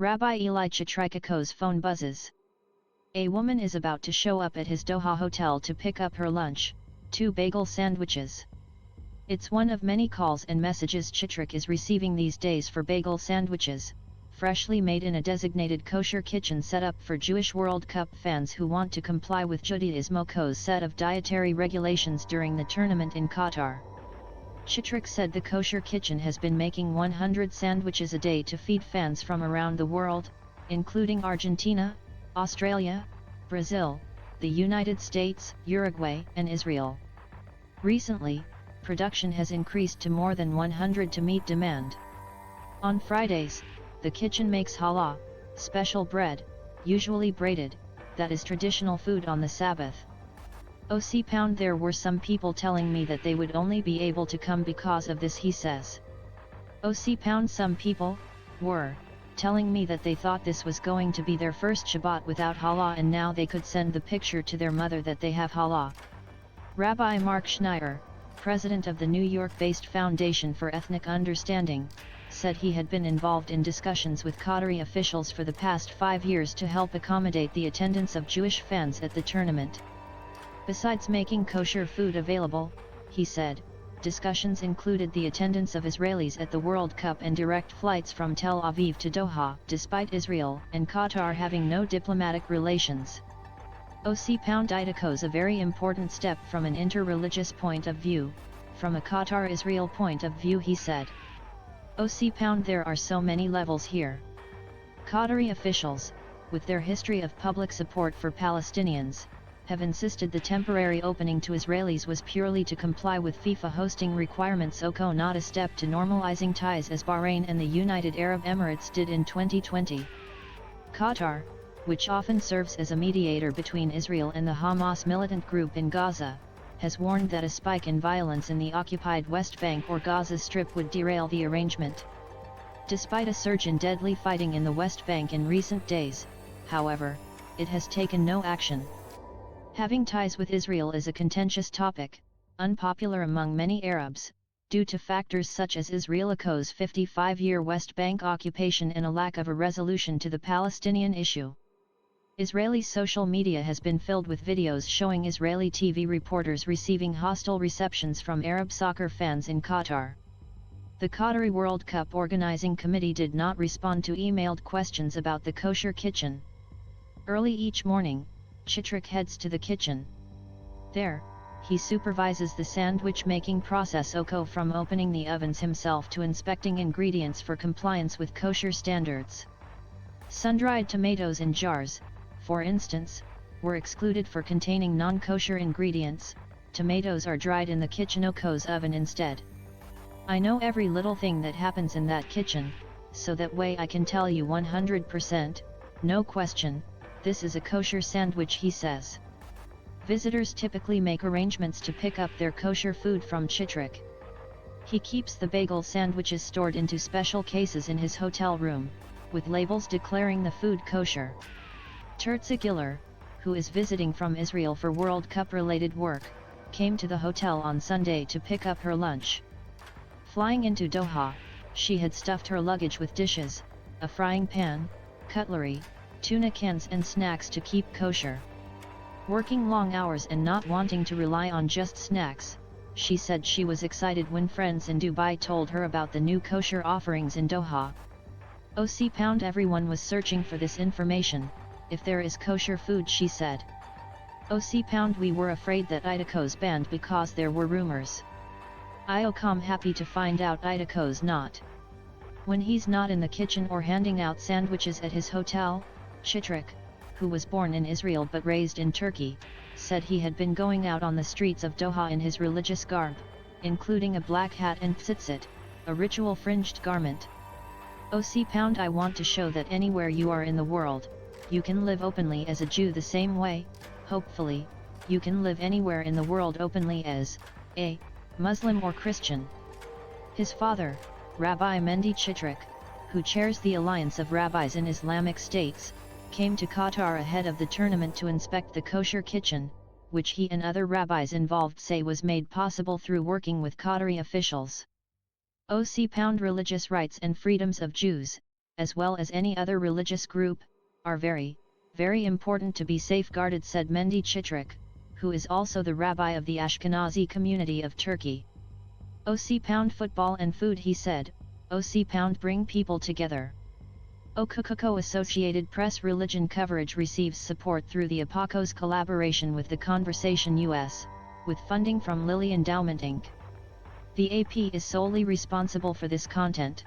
Rabbi Eli Chitrik phone buzzes. A woman is about to show up at his Doha hotel to pick up her lunch, 2 bagel sandwiches. It's one of many calls and messages Chitrik is receiving these days for bagel sandwiches, freshly made in a designated kosher kitchen set up for Jewish World Cup fans who want to comply with Judaism's set of dietary regulations during the tournament in Qatar. Chitrik said the kosher kitchen has been making 100 sandwiches a day to feed fans from around the world, including Argentina, Australia, Brazil, the United States, Uruguay, and Israel. Recently, production has increased to more than 100 to meet demand. On Fridays, the kitchen makes challah, special bread, usually braided, that is traditional food on the Sabbath. There were some people telling me that they would only be able to come because of this, he says. Some people were telling me that they thought this was going to be their first Shabbat without challah, and now they could send the picture to their mother that they have challah. Rabbi Mark Schneier, president of the New York-based Foundation for Ethnic Understanding, said he had been involved in discussions with Qatari officials for the past 5 years to help accommodate the attendance of Jewish fans at the tournament. Besides making kosher food available, he said, discussions included the attendance of Israelis at the World Cup and direct flights from Tel Aviv to Doha, despite Israel and Qatar having no diplomatic relations. It's a very important step from an inter-religious point of view, from a Qatar-Israel point of view, he said. There are so many levels here. Qatari officials, with their history of public support for Palestinians, have insisted the temporary opening to Israelis was purely to comply with FIFA hosting requirements, not a step to normalizing ties as Bahrain and the United Arab Emirates did in 2020. Qatar, which often serves as a mediator between Israel and the Hamas militant group in Gaza, has warned that a spike in violence in the occupied West Bank or Gaza Strip would derail the arrangement. Despite a surge in deadly fighting in the West Bank in recent days, however, it has taken no action. Having ties with Israel is a contentious topic, unpopular among many Arabs, due to factors such as Israel's 55-year West Bank occupation and a lack of a resolution to the Palestinian issue. Israeli social media has been filled with videos showing Israeli TV reporters receiving hostile receptions from Arab soccer fans in Qatar. The Qatari World Cup organizing committee did not respond to emailed questions about the kosher kitchen. Early each morning, Chitrik heads to the kitchen. There, he supervises the sandwich-making process, from opening the ovens himself to inspecting ingredients for compliance with kosher standards. Sun-dried tomatoes in jars, for instance, were excluded for containing non-kosher ingredients. Tomatoes are dried in the kitchen oven instead. I know every little thing that happens in that kitchen, so that way I can tell you 100%, no question, this is a kosher sandwich, he says. Visitors typically make arrangements to pick up their kosher food from Chitrik. He keeps the bagel sandwiches stored into special cases in his hotel room, with labels declaring the food kosher. Tirza Giller, who is visiting from Israel for World Cup-related work, came to the hotel on Sunday to pick up her lunch. Flying into Doha, she had stuffed her luggage with dishes, a frying pan, cutlery, tuna cans and snacks to keep kosher. Working long hours and not wanting to rely on just snacks, she said she was excited when friends in Dubai told her about the new kosher offerings in Doha. Everyone was searching for this information, if there is kosher food, she said. We were afraid that Idako's banned because there were rumors. I'm happy to find out Idako's not. When he's not in the kitchen or handing out sandwiches at his hotel, Chitrik, who was born in Israel but raised in Turkey, said he had been going out on the streets of Doha in his religious garb, including a black hat and tzitzit, a ritual fringed garment. I want to show that anywhere you are in the world, you can live openly as a Jew the same way, hopefully, you can live anywhere in the world openly as a Muslim or Christian. His father, Rabbi Mendy Chitrik, who chairs the Alliance of Rabbis in Islamic States, came to Qatar ahead of the tournament to inspect the kosher kitchen, which he and other rabbis involved say was made possible through working with Qatari officials. Religious rights and freedoms of Jews, as well as any other religious group, are very, very important to be safeguarded, said Mendy Chitrik, who is also the rabbi of the Ashkenazi community of Turkey. OC pound football and food, he said. OC pound bring people together. OCCO Associated Press religion coverage receives support through the APOCO's collaboration with The Conversation US, with funding from Lilly Endowment Inc. The AP is solely responsible for this content,